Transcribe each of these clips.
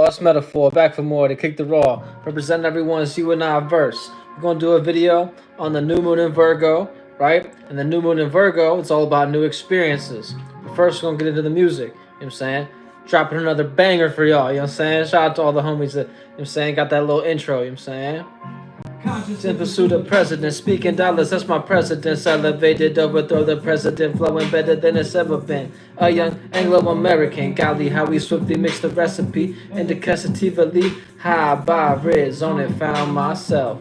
That's metaphor. Back for more to kick the raw. Representing everyone's you and I verse. We're gonna do a video on the new moon in Virgo, right? And the new moon in Virgo, it's all about new experiences. But first, we're gonna get into the music. You know what I'm saying? Dropping another banger for y'all. You know what I'm saying? Shout out to all the homies that, you know what I'm saying, got that little intro. You know what I'm saying? In pursuit of president, speaking dollars, that's my precedence. Elevated, overthrow the president, flowing better than it's ever been. A young Anglo-American, golly, how we swiftly mix the recipe indicatively. High by riz on it, found myself.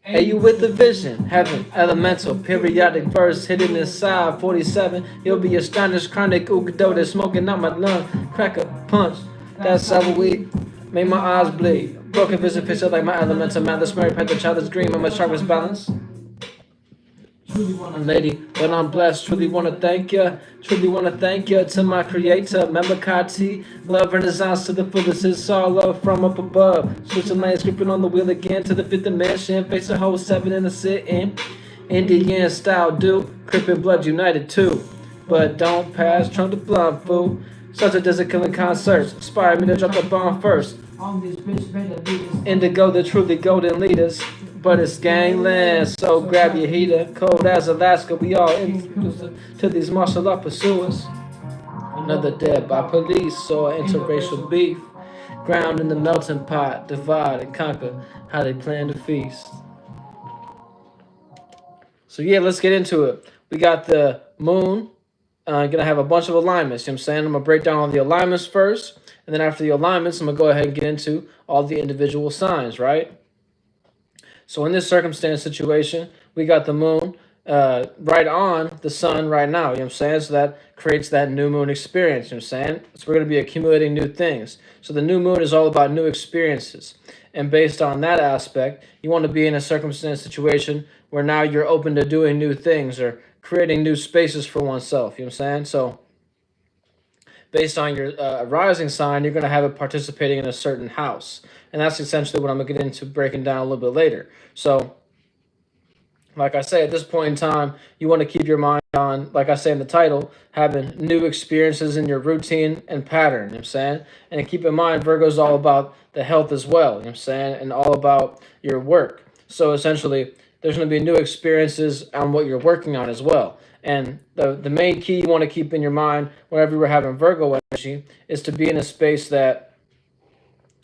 Hey, you with the vision, heaven, elemental, periodic verse hidden inside 47. You'll be astonished, chronic ugadoda, smoking out my lung, crack a punch. That's how we make my eyes bleed. Broken vision picture like my elemental man. This Mary Panther child is green, I'm a sharpest balance. Lady, but I'm blessed. Truly wanna thank ya. Truly wanna thank ya to my creator. Remember Kati, love renaissance to the fullest. It's all love from up above. Switching lanes, gripping on the wheel again to the fifth dimension. Face a whole 7 in a sit-in. Indian style do. Crip and blood united too. But don't pass, trunk the blunt, fool. Such a desert killing concerts. Inspired me to drop the bomb first. Indigo, the truly golden leaders. But it's gangland, so grab your heater. Cold as Alaska, we all into to these martial art pursuers. Another dead by police or interracial beef. Ground in the melting pot, divide and conquer how they plan to feast. So yeah, let's get into it. We got the moon. Gonna have a bunch of alignments. You know what I'm saying? I'm gonna break down all the alignments first. And then after the alignments, I'm gonna go ahead and get into all the individual signs, right? So in this circumstance situation, we got the moon right on the sun right now, you know what I'm saying? So that creates that new moon experience, you know what I'm saying? So we're going to be accumulating new things. So the new moon is all about new experiences. And based on that aspect, you want to be in a circumstance situation where now you're open to doing new things or creating new spaces for oneself, you know what I'm saying? So based on your rising sign, you're going to have it participating in a certain house. And that's essentially what I'm going to get into breaking down a little bit later. So, like I say, at this point in time, you want to keep your mind on, like I say in the title, having new experiences in your routine and pattern, you know what I'm saying? And keep in mind, Virgo is all about the health as well, you know what I'm saying? And all about your work. So essentially, there's going to be new experiences on what you're working on as well. And the main key you want to keep in your mind whenever you're having Virgo energy is to be in a space that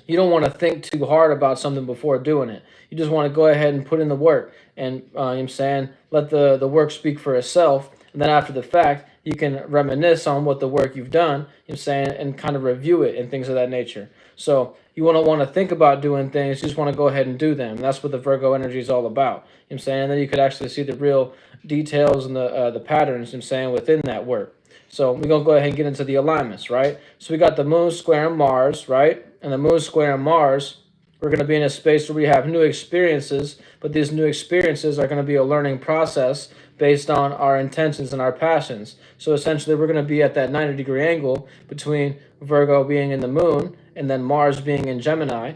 you don't want to think too hard about something before doing it. You just want to go ahead and put in the work and, you know what I'm saying, let the work speak for itself. And then after the fact, you can reminisce on what the work you've done, you know what I'm saying, and kind of review it and things of that nature. So you want to think about doing things, you just want to go ahead and do them. And that's what the Virgo energy is all about, you know what I'm saying? And then you could actually see the real details and the patterns, you know what I'm saying, within that work. So we're going to go ahead and get into the alignments, right? So we got the moon squaring Mars, right? And the moon squaring Mars, we're going to be in a space where we have new experiences, but these new experiences are going to be a learning process based on our intentions and our passions. So essentially, we're going to be at that 90-degree angle between Virgo being in the moon and then Mars being in Gemini.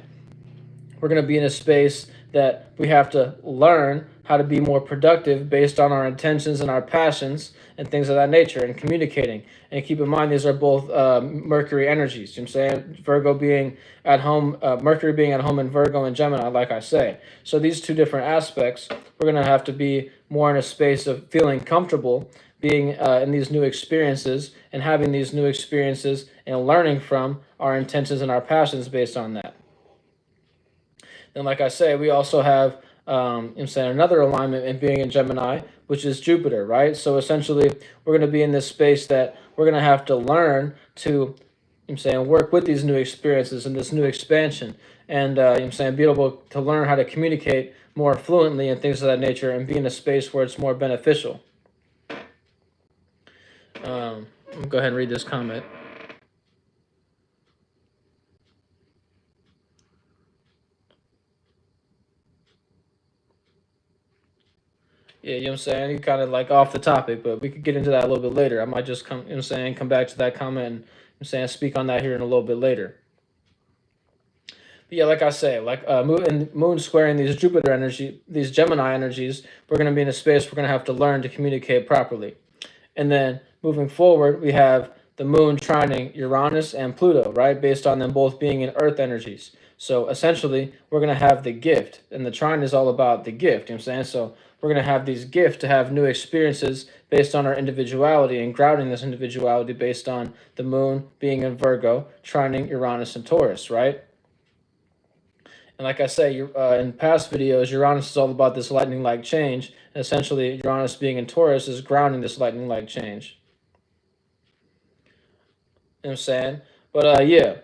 We're going to be in a space that we have to learn how to be more productive based on our intentions and our passions and things of that nature and communicating. And keep in mind, these are both Mercury energies. You know what I'm saying? Virgo being at home, Mercury being at home in Virgo and Gemini, like I say. So these two different aspects, we're going to have to be more in a space of feeling comfortable being in these new experiences and having these new experiences and learning from our intentions and our passions based on that. And like I say, we also have I'm saying another alignment in being in Gemini, which is Jupiter, right? So essentially, we're going to be in this space that we're going to have to learn to, I'm saying, work with these new experiences and this new expansion, and I'm saying, be able to learn how to communicate more fluently and things of that nature, and be in a space where it's more beneficial. Let me go ahead and read this comment. Yeah, you know what I'm saying? You kind of like off the topic, but we could get into that a little bit later. I might just come, you know what I'm saying, come back to that comment and, you know what I'm saying, speak on that here in a little bit later. But yeah, like I say, like moon squaring these Jupiter energy, these Gemini energies, we're going to be in a space we're going to have to learn to communicate properly. And then moving forward, we have the moon trining Uranus and Pluto, right? Based on them both being in earth energies. So essentially, we're going to have the gift, and the trine is all about the gift, you know what I'm saying? So we're going to have these gifts to have new experiences based on our individuality and grounding this individuality based on the moon being in Virgo, trining Uranus and Taurus, right? And like I say, in past videos, Uranus is all about this lightning-like change. And essentially, Uranus being in Taurus is grounding this lightning-like change. You know what I'm saying? But yeah,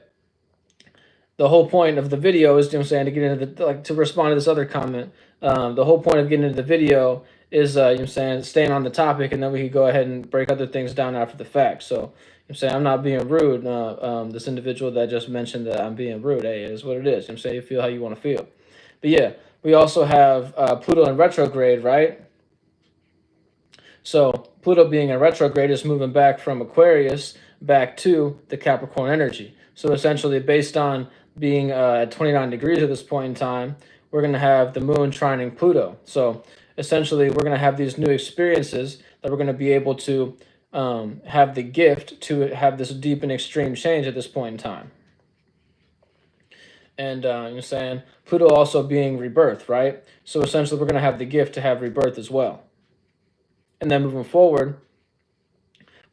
the whole point of the video is, you know what I'm saying, to get into the, like, to respond to this other comment. The whole point of getting into the video is, you know what I'm saying, staying on the topic, and then we can go ahead and break other things down after the fact. So, you know what I'm saying, I'm not being rude. This individual that just mentioned that I'm being rude, hey, it is what it is. You know what I'm saying, you feel how you want to feel. But yeah, we also have Pluto in retrograde, right? So Pluto being in retrograde is moving back from Aquarius back to the Capricorn energy. So essentially, based on being at 29 degrees at this point in time, we're going to have the moon trining Pluto. So essentially, we're going to have these new experiences that we're going to be able to have the gift to have this deep and extreme change at this point in time. And you're saying Pluto also being rebirth, right? So essentially, we're going to have the gift to have rebirth as well. And then moving forward,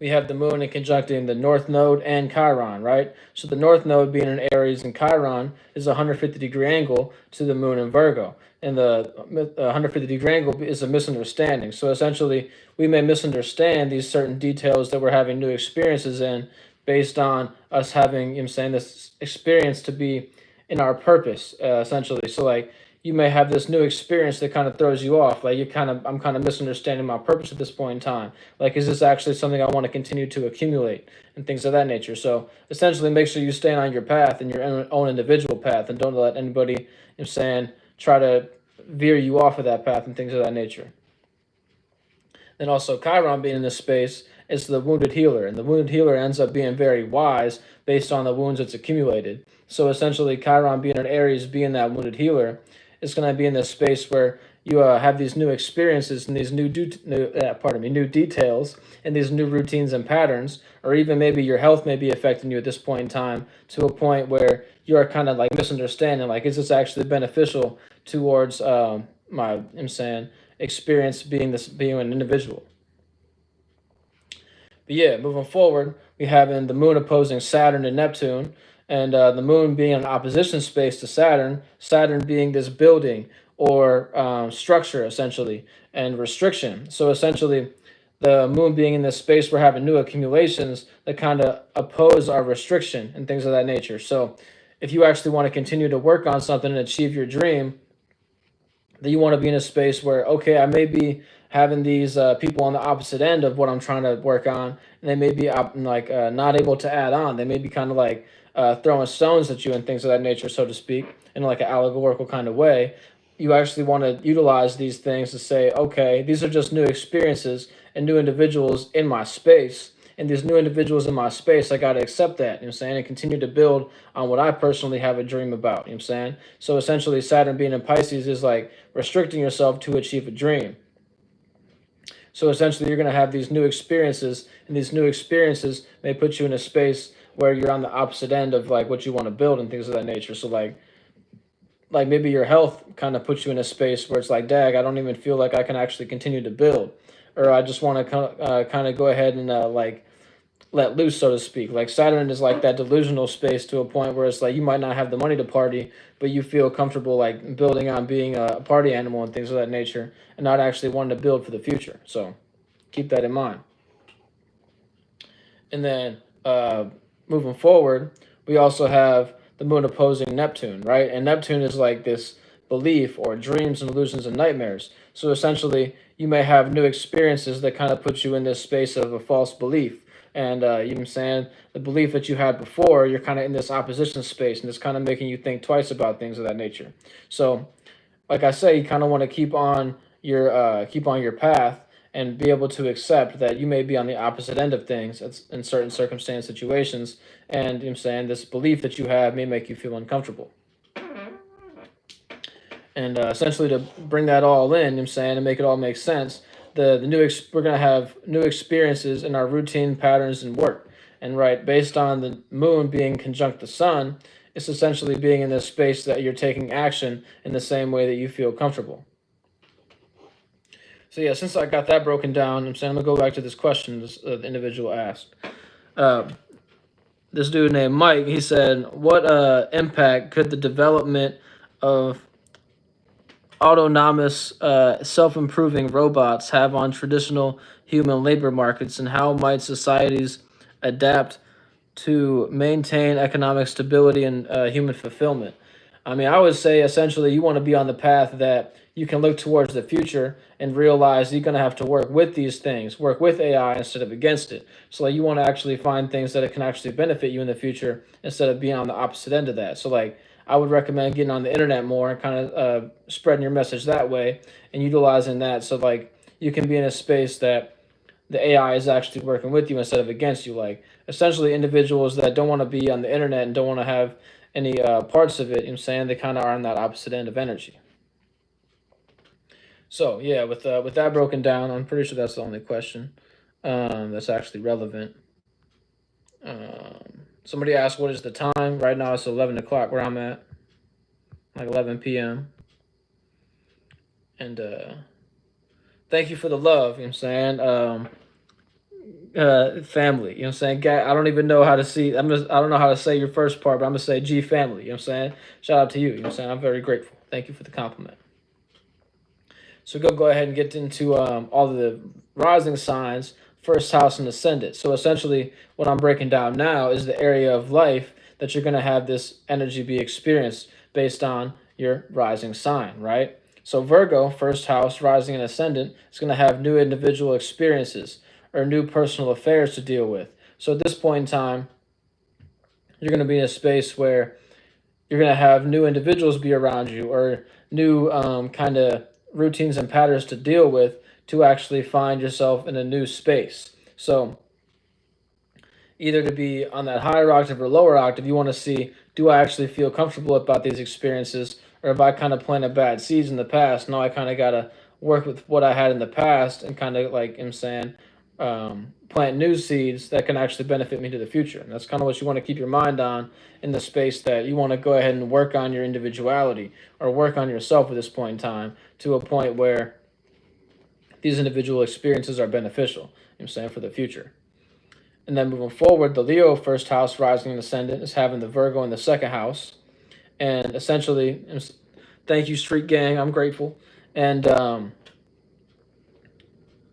we have the moon in conjuncting the North Node and Chiron, right? So the North Node being in Aries and Chiron is a 150-degree angle to the moon in Virgo. And the 150-degree angle is a misunderstanding. So essentially, we may misunderstand these certain details that we're having new experiences in based on us having, you know what I'm saying, this experience to be in our purpose, essentially. So like, you may have this new experience that kind of throws you off. Like I'm kind of misunderstanding my purpose at this point in time. Like, is this actually something I want to continue to accumulate and things of that nature? So essentially, make sure you stay on your path and your own individual path, and don't let anybody, you know what I'm saying, try to veer you off of that path and things of that nature. Then also Chiron being in this space is the wounded healer, and the wounded healer ends up being very wise based on the wounds it's accumulated. So essentially, Chiron being in Aries, being that wounded healer, is going to be in this space where you have these new experiences and these new details and these new routines and patterns, or even maybe your health may be affecting you at this point in time to a point where you're kind of like misunderstanding, like, is this actually beneficial towards I'm saying, experience being an individual. But yeah, moving forward, we have in the moon opposing Saturn and Neptune, and the moon being an opposition space to Saturn, Saturn being this building or structure, essentially, and restriction. So essentially, the moon being in this space, we're having new accumulations that kind of oppose our restriction and things of that nature. So if you actually want to continue to work on something and achieve your dream, that you want to be in a space where, okay, I may be having these people on the opposite end of what I'm trying to work on, and they may be not able to add on. They may be kind of like throwing stones at you and things of that nature, so to speak, in like an allegorical kind of way. You actually want to utilize these things to say, okay, these are just new experiences and new individuals in my space. And these new individuals in my space, I got to accept that, you know what I'm saying, and continue to build on what I personally have a dream about, you know what I'm saying? So essentially, Saturn being in Pisces is like restricting yourself to achieve a dream. So essentially, you're going to have these new experiences, and these new experiences may put you in a space where you're on the opposite end of like what you want to build and things of that nature. So like maybe your health kind of puts you in a space where it's like, dag, I don't even feel like I can actually continue to build, or I just want to kind of go ahead and like let loose, so to speak. Like Saturn is like that delusional space to a point where it's like you might not have the money to party, but you feel comfortable like building on being a party animal and things of that nature, and not actually wanting to build for the future. So keep that in mind. And then moving forward, we also have the moon opposing Neptune, right? And Neptune is like this belief or dreams and illusions and nightmares. So essentially, you may have new experiences that kind of put you in this space of a false belief. And you know what I'm saying, the belief that you had before, you're kind of in this opposition space, and it's kind of making you think twice about things of that nature. So, like I say, you kind of want to keep on your path and be able to accept that you may be on the opposite end of things in certain circumstance situations, and you know what I'm saying, this belief that you have may make you feel uncomfortable. And essentially, to bring that all in, you know what I'm saying, and make it all make sense, we're going to have new experiences in our routine patterns and work. And right, based on the moon being conjunct the sun, it's essentially being in this space that you're taking action in the same way that you feel comfortable. So yeah, since I got that broken down, I'm saying I'm gonna go back to this question the individual asked. Uh, this dude named Mike, he said, "What impact could the development of autonomous, self-improving robots have on traditional human labor markets, and how might societies adapt to maintain economic stability and human fulfillment?" I mean, I would say essentially you want to be on the path that you can look towards the future and realize you're going to have to work with these things, work with AI instead of against it. So, like, you want to actually find things that it can actually benefit you in the future instead of being on the opposite end of that. So, like, I would recommend getting on the internet more and kind of spreading your message that way and utilizing that. So, like, you can be in a space that the AI is actually working with you instead of against you. Like, essentially, individuals that don't want to be on the internet and don't want to have any parts of it, you know what I'm saying, they kind of are on that opposite end of energy. So yeah, with that broken down, I'm pretty sure that's the only question that's actually relevant. Somebody asked, "What is the time?" Right now, it's 11 o'clock where I'm at, like 11 p.m. And thank you for the love. You know what I'm saying? Family. You know what I'm saying? I don't even know how to see. I don't know how to say your first part, but I'm gonna say G family. You know what I'm saying? Shout out to you. You know what I'm saying? I'm very grateful. Thank you for the compliment. So we'll go ahead and get into all of the rising signs, first house and ascendant. So essentially, what I'm breaking down now is the area of life that you're going to have this energy be experienced based on your rising sign, right? So Virgo, first house, rising and ascendant, is going to have new individual experiences or new personal affairs to deal with. So at this point in time, you're going to be in a space where you're going to have new individuals be around you or new kind of routines and patterns to deal with to actually find yourself in a new space. So either to be on that higher octave or lower octave, you want to see, do I actually feel comfortable about these experiences, or if I kind of planted bad seeds in the past, now I kind of got to work with what I had in the past and kind of, like I'm saying, plant new seeds that can actually benefit me to the future. And that's kind of what you want to keep your mind on in the space that you want to go ahead and work on your individuality or work on yourself at this point in time to a point where these individual experiences are beneficial, you know what I'm saying, for the future. And then moving forward, the Leo first house, rising and ascendant, is having the Virgo in the second house. And essentially, thank you, Street Gang. I'm grateful. And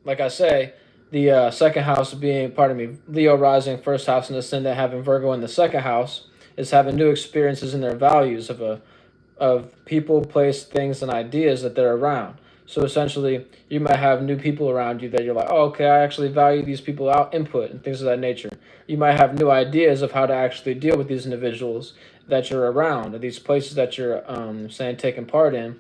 like I say, the second house being, pardon me, Leo rising, first house and ascendant, having Virgo in the second house, is having new experiences in their values of people, place, things, and ideas that they're around. So essentially, you might have new people around you that you're like, oh, okay, I actually value these people out input and things of that nature. You might have new ideas of how to actually deal with these individuals that you're around, or these places that you're saying taking part in,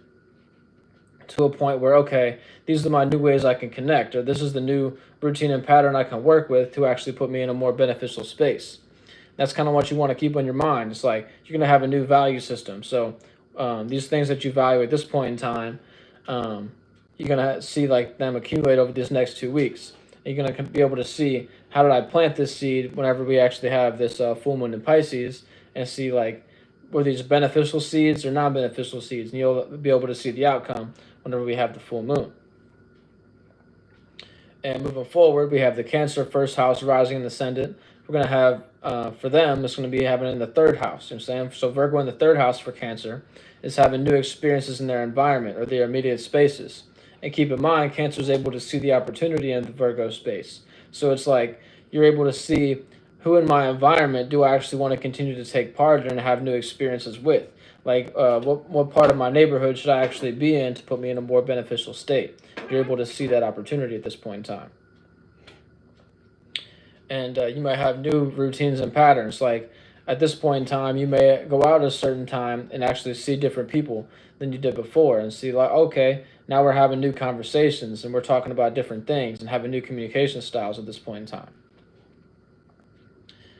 to a point where, okay, these are my new ways I can connect, or this is the new routine and pattern I can work with to actually put me in a more beneficial space. That's kind of what you want to keep on your mind. It's like you're going to have a new value system. So these things that you value at this point in time, you're going to see like them accumulate over these next 2 weeks. And you're going to be able to see, how did I plant this seed whenever we actually have this full moon in Pisces, and see like, were these beneficial seeds or non-beneficial seeds, and you'll be able to see the outcome whenever we have the full moon. And moving forward, we have the Cancer first house, rising and ascendant. We're going to have, for them, it's going to be having in the third house. You know what I'm saying? So Virgo in the third house for Cancer is having new experiences in their environment or their immediate spaces. And keep in mind, Cancer is able to see the opportunity in the Virgo space. So it's like you're able to see, who in my environment do I actually want to continue to take part in and have new experiences with? Like, what part of my neighborhood should I actually be in to put me in a more beneficial state? You're able to see that opportunity at this point in time. And you might have new routines and patterns. Like, at this point in time, you may go out at a certain time and actually see different people than you did before, and see like, okay, now we're having new conversations and we're talking about different things and having new communication styles at this point in time.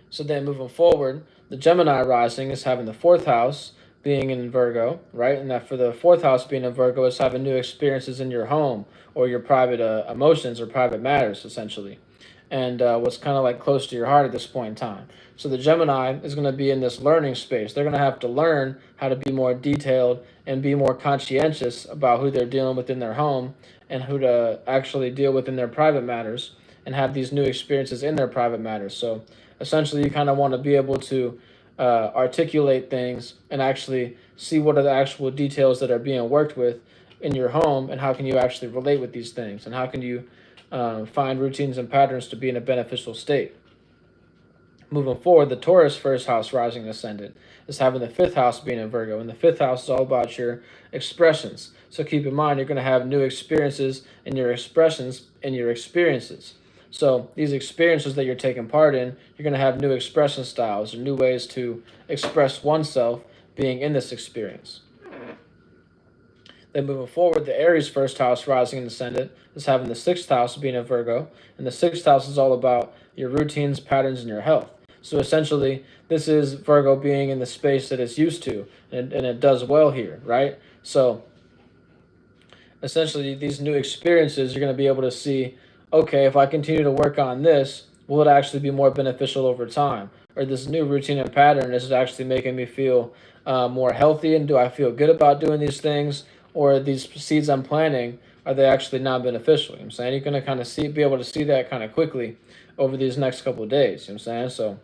So then moving forward, the Gemini rising is having the fourth house being in Virgo, right? And that for the fourth house being in Virgo is having new experiences in your home or your private emotions or private matters, essentially. and what's kind of like close to your heart at this point in time. So the Gemini is going to be in this learning space. They're going to have to learn how to be more detailed and be more conscientious about who they're dealing with in their home and who to actually deal with in their private matters and have these new experiences in their private matters. So essentially, you kind of want to be able to articulate things and actually see what are the actual details that are being worked with in your home, and how can you actually relate with these things, and how can you find routines and patterns to be in a beneficial state. Moving forward, the Taurus first house rising ascendant is having the fifth house being in Virgo, and the fifth house is all about your expressions. So keep in mind, you're going to have new experiences in your expressions and your experiences. So these experiences that you're taking part in, you're going to have new expression styles or new ways to express oneself being in this experience. Then moving forward, the Aries first house rising and ascendant is having the sixth house being in Virgo, and the sixth house is all about your routines, patterns, and your health. So essentially, this is Virgo being in the space that it's used to, and it does well here, right? So essentially, these new experiences, you're going to be able to see, okay, if I continue to work on this, will it actually be more beneficial over time? Or this new routine and pattern, is it actually making me feel more healthy, and do I feel good about doing these things? Or these seeds I'm planting, are they actually not beneficial? You know what I'm saying? You're going to kind of be able to see that kind of quickly over these next couple of days. You know what I'm saying? So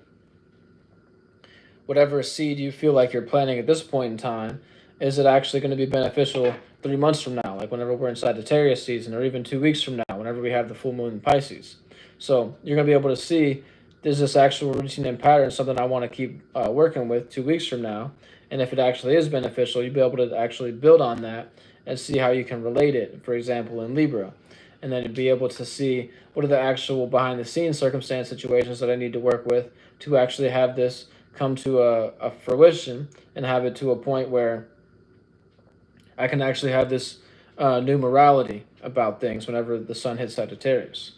whatever seed you feel like you're planting at this point in time, is it actually going to be beneficial 3 months from now, like whenever we're in Sagittarius season, or even 2 weeks from now, whenever we have the full moon in Pisces? So you're going to be able to see, is this actual routine and pattern something I want to keep working with 2 weeks from now? And if it actually is beneficial, you'll be able to actually build on that and see how you can relate it, for example, in Libra. And then be able to see what are the actual behind the scenes circumstance situations that I need to work with to actually have this come to a fruition, and have it to a point where I can actually have this new morality about things whenever the sun hits Sagittarius.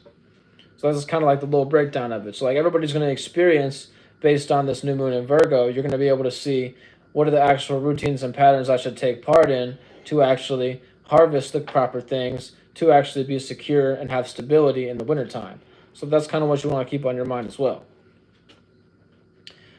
So that's kind of like the little breakdown of it. So like everybody's going to experience, based on this new moon in Virgo, you're going to be able to see what are the actual routines and patterns I should take part in to actually harvest the proper things, to actually be secure and have stability in the wintertime. So that's kind of what you want to keep on your mind as well.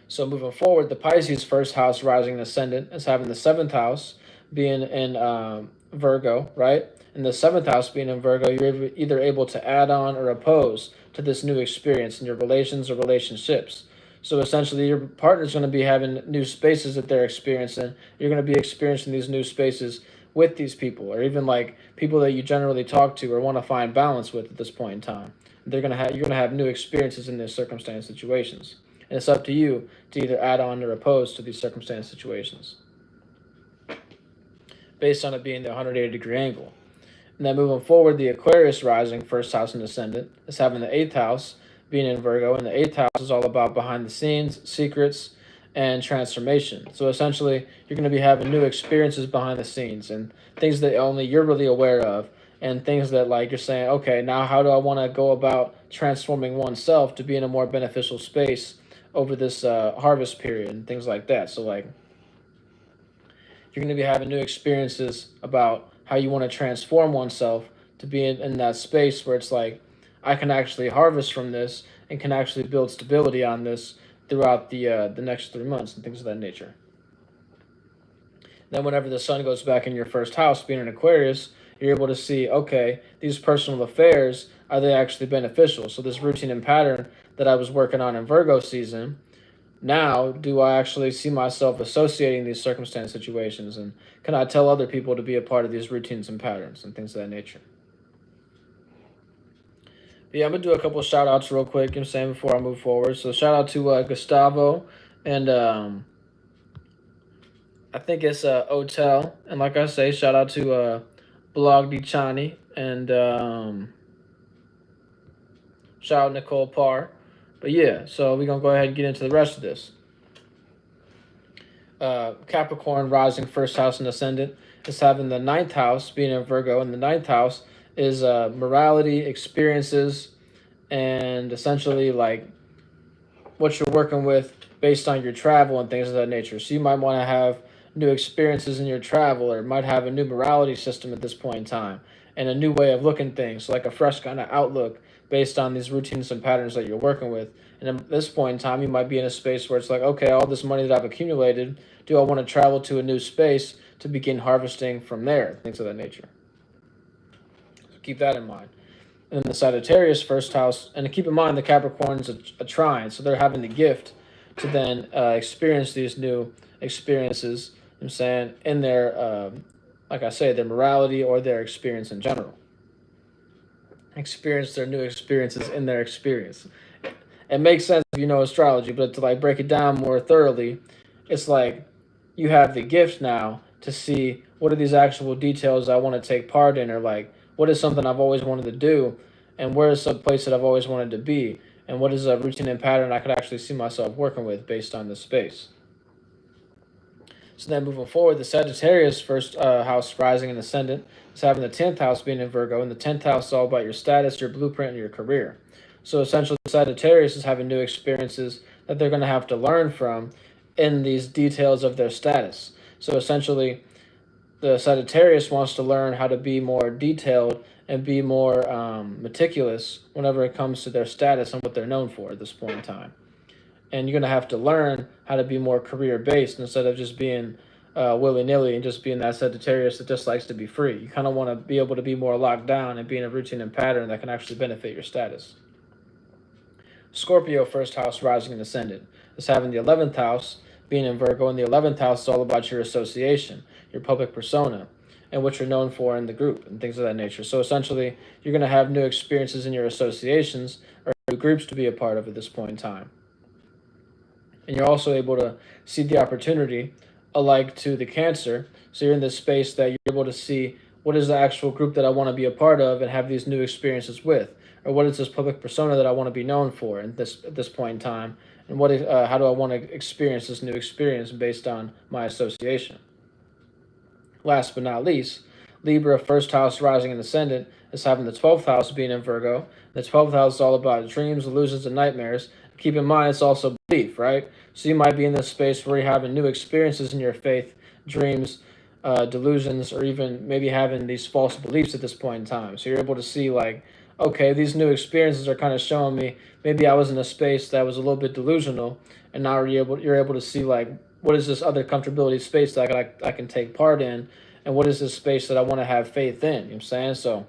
So moving forward, the Pisces first house rising and ascendant is having the seventh house being in Virgo, right? And the seventh house being in Virgo, you're either able to add on or oppose to this new experience in your relations or relationships. So essentially, your partner's going to be having new spaces that they're experiencing. You're going to be experiencing these new spaces with these people, or even like people that you generally talk to or want to find balance with at this point in time. You're going to have new experiences in these circumstance situations. And it's up to you to either add on or oppose to these circumstance situations, based on it being the 180-degree angle. And then moving forward, the Aquarius rising, first house and ascendant, is having the eighth house being in Virgo, and the eighth house is all about behind the scenes, secrets, and transformation. So essentially, you're going to be having new experiences behind the scenes and things that only you're really aware of, and things that like you're saying, okay, now how do I want to go about transforming oneself to be in a more beneficial space over this harvest period and things like that. So like you're going to be having new experiences about how you want to transform oneself to be in that space where it's like, I can actually harvest from this and can actually build stability on this throughout the next 3 months and things of that nature. Then whenever the sun goes back in your first house, being in Aquarius, you're able to see, okay, these personal affairs, are they actually beneficial? So this routine and pattern that I was working on in Virgo season, now do I actually see myself associating these circumstance situations, and can I tell other people to be a part of these routines and patterns and things of that nature? But yeah, I'm going to do a couple of shout outs real quick, you know what I'm saying, before I move forward. So shout out to Gustavo and I think it's Otel. And like I say, shout out to Blog Di Chani and shout out Nicole Parr. But yeah, so we're going to go ahead and get into the rest of this. Capricorn rising first house and ascendant is having the ninth house being in Virgo, and the ninth house is morality, experiences, and essentially like what you're working with based on your travel and things of that nature. So you might want to have new experiences in your travel, or might have a new morality system at this point in time and a new way of looking things, so like a fresh kind of outlook based on these routines and patterns that you're working with. And at this point in time, you might be in a space where it's like, okay, all this money that I've accumulated, do I want to travel to a new space to begin harvesting from there? Things of that nature. So keep that in mind. And the Sagittarius first house, and keep in mind the Capricorn is a trine, so they're having the gift to then experience these new experiences, I'm saying, in their, like I say, their morality or their experience in general. Experience their new experiences in their experience. It makes sense if you know astrology, but to like break it down more thoroughly, it's like you have the gift now to see what are these actual details I want to take part in, or like what is something I've always wanted to do, and where is some place that I've always wanted to be, and what is a routine and pattern I could actually see myself working with based on this space. So then moving forward, the Sagittarius first house rising and ascendant is having the 10th house being in Virgo, and the 10th house is all about your status, your blueprint, and your career. So essentially, Sagittarius is having new experiences that they're going to have to learn from in these details of their status. So essentially, the Sagittarius wants to learn how to be more detailed and be more meticulous whenever it comes to their status and what they're known for at this point in time. And you're going to have to learn how to be more career-based instead of just being willy-nilly and just being that Sagittarius that just likes to be free. You kind of want to be able to be more locked down and be in a routine and pattern that can actually benefit your status. Scorpio first house rising and ascendant is having the 11th house being in Virgo, and the 11th house is all about your association, your public persona, and what you're known for in the group and things of that nature. So essentially, you're going to have new experiences in your associations or new groups to be a part of at this point in time. And you're also able to see the opportunity alike to the Cancer. So you're in this space that you're able to see what is the actual group that I want to be a part of and have these new experiences with, or what is this public persona that I want to be known for at this point in time, and what is, how do I want to experience this new experience based on my association. Last but not least, Libra first house rising and ascendant is having the 12th house being in Virgo. The 12th house is all about dreams, illusions, and nightmares. Keep in mind, it's also belief, right? So you might be in this space where you're having new experiences in your faith, dreams, delusions, or even maybe having these false beliefs at this point in time. So you're able to see like, okay, these new experiences are kind of showing me maybe I was in a space that was a little bit delusional, and now you're able to see like, what is this other comfortability space that I can take part in, and what is this space that I want to have faith in? You know what I'm saying? So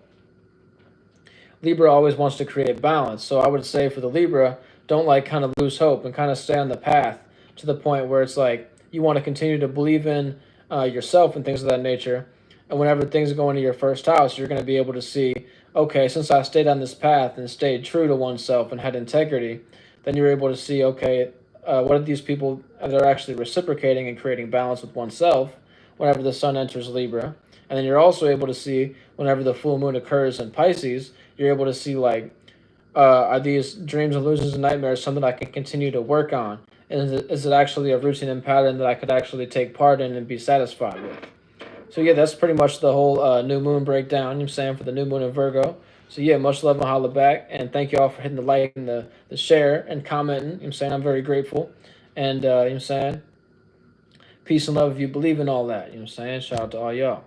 Libra always wants to create balance. So I would say for the Libra, don't like kind of lose hope and kind of stay on the path to the point where it's like you want to continue to believe in yourself and things of that nature. And whenever things go into your first house, you're going to be able to see, okay, since I stayed on this path and stayed true to oneself and had integrity, then you're able to see, okay, what are these people that are actually reciprocating and creating balance with oneself whenever the sun enters Libra. And then you're also able to see whenever the full moon occurs in Pisces, you're able to see like, are these dreams, illusions, and nightmares something I can continue to work on? And is it actually a routine and pattern that I could actually take part in and be satisfied with? So yeah, that's pretty much the whole new moon breakdown, you know what I'm saying, for the new moon in Virgo. So yeah, much love and holla back. And thank you all for hitting the like and the share and commenting. You know what I'm saying? I'm very grateful. And you know what I'm saying? Peace and love if you believe in all that. You know what I'm saying? Shout out to all y'all.